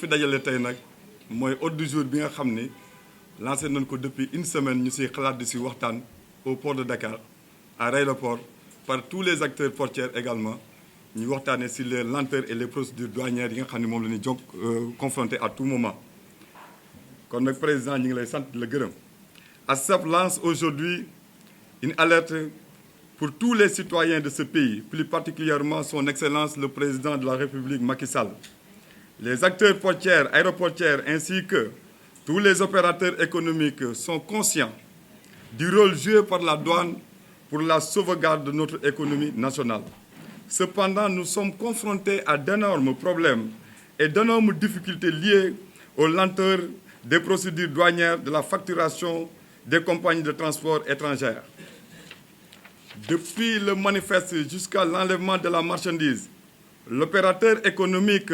fi dajale tey nag mooy ordre du jour bi nga xam ni lancé nañ ko depuis une semaine ñu siy xalaat di si waxtaan au port de Dakar à l'aéroport par tous les acteurs portuaires également ñu waxtaanee si les lenteurs et les procédures douanières yi nga xam ne moom la ñuy jóg confronté à tout moment. kon nag président ñu ngi lay sant la gërëm. ASSAP lance aujourd'hui une alerte pour tous les citoyens de ce pays, plus particulièrement son Excellence le Président de la République Macky Sall. Les acteurs portuaires, aéroportuaires ainsi que tous les opérateurs économiques sont conscients du rôle joué par la douane pour la sauvegarde de notre économie nationale. Cependant, nous sommes confrontés à d'énormes problèmes et d'énormes difficultés liées aux lenteurs des procédures douanières de la facturation des compagnies de transport étrangères. Depuis le manifeste jusqu'à l'enlèvement de la marchandise, l'opérateur économique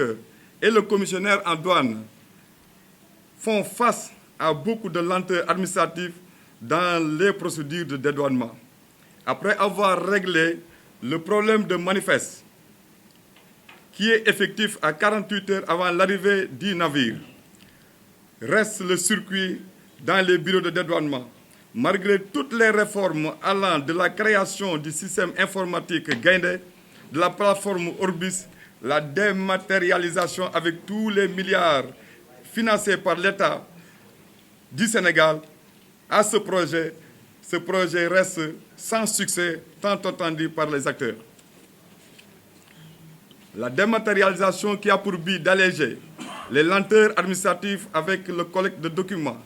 et le commissionnaire en douane font face à beaucoup de lenteurs administratives dans les procédures de dédouanement. Après avoir réglé le problème de manifeste, qui est effectif à 48 heures avant l'arrivée du navire, reste le circuit dans les bureaux de dédouanement. Malgré toutes les réformes allant de la création du système informatique Gaindé, de la plateforme Orbis, la dématérialisation avec tous les milliards financés par l'État du Sénégal, à ce projet reste sans succès tant attendu par les acteurs. La dématérialisation qui a pour but d'alléger les lenteurs administratives avec le collecte de documents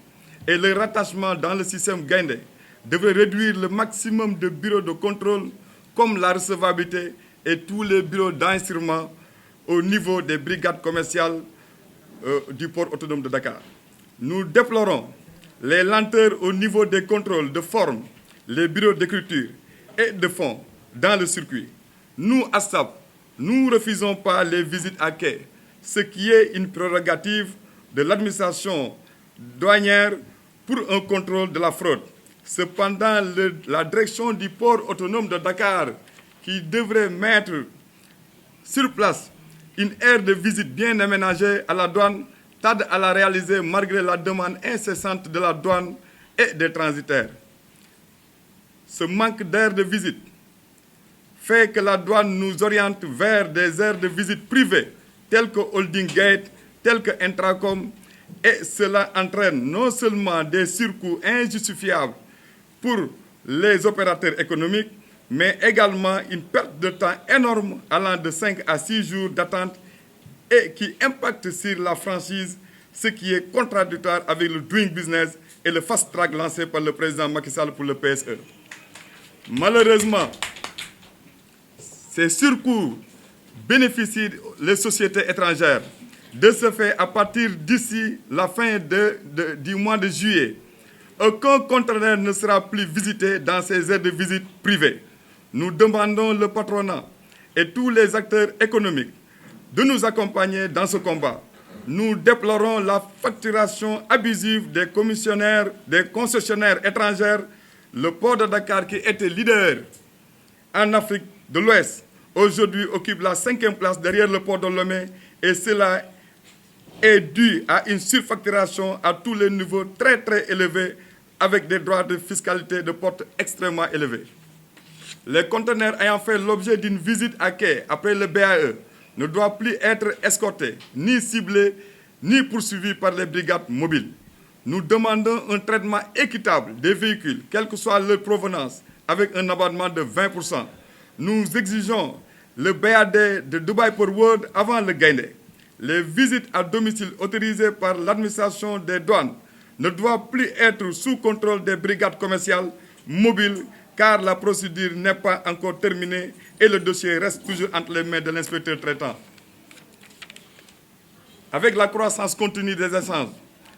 et le rattachement dans le système Gaindé devrait réduire le maximum de bureaux de contrôle comme la recevabilité et tous les bureaux d'instruction au niveau des brigades commerciales du port autonome de Dakar. Nous déplorons les lenteurs au niveau des contrôles de forme, les bureaux d'écriture et de fond dans le circuit. Nous, ASSAP, nous ne refusons pas les visites à quai, ce qui est une prérogative de l'administration douanière pour un contrôle de la fraude. Cependant, la direction du port autonome de Dakar, qui devrait mettre sur place une aire de visite bien aménagée à la douane, tarde à la réaliser malgré la demande incessante de la douane et des transitaires. Ce manque d'aire de visite fait que la douane nous oriente vers des aires de visite privées, telles que Holding Gate, telles que Intracom, et cela entraîne non seulement des surcoûts injustifiables pour les opérateurs économiques, mais également une perte de temps énorme allant de 5 à 6 jours d'attente et qui impacte sur la franchise, ce qui est contradictoire avec le Doing Business et le Fast Track lancé par le président Macky Sall pour le PSE. Malheureusement, ces surcoûts bénéficient les sociétés étrangères. De ce fait, à partir d'ici la fin du mois de juillet, aucun conteneur ne sera plus visité dans ces aires de visite privées. Nous demandons le patronat et tous les acteurs économiques de nous accompagner dans ce combat. Nous déplorons la facturation abusive des concessionnaires étrangers. Le port de Dakar, qui était leader en Afrique de l'Ouest, aujourd'hui occupe la 5e place derrière le port de Lomé, et cela est dû à une surfacturation à tous les niveaux très élevés avec des droits de fiscalité de porte extrêmement élevés. Les conteneurs ayant fait l'objet d'une visite à quai après le BAE ne doivent plus être escortés, ni ciblés, ni poursuivis par les brigades mobiles. Nous demandons un traitement équitable des véhicules, quelle que soit leur provenance, avec un abattement de 20%. Nous exigeons le BAD de Dubai Port World avant le Gaindé. Les visites à domicile autorisées par l'administration des douanes ne doivent plus être sous contrôle des brigades commerciales mobiles, car la procédure n'est pas encore terminée et le dossier reste toujours entre les mains de l'inspecteur traitant. Avec la croissance continue des échanges,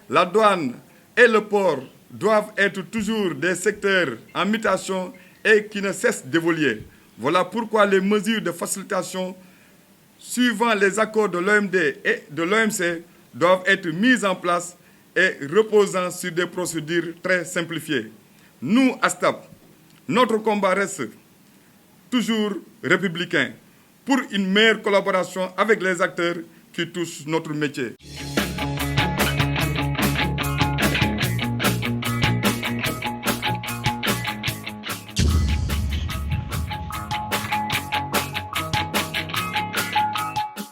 la douane et le port doivent être toujours des secteurs en mutation et qui ne cessent d'évoluer. Voilà pourquoi les mesures de facilitation suivant les accords de l'OMD et de l'OMC doivent être mises en place et reposant sur des procédures très simplifiées. Nous, ASSAP, notre combat reste toujours républicain pour une meilleure collaboration avec les acteurs qui touchent notre métier.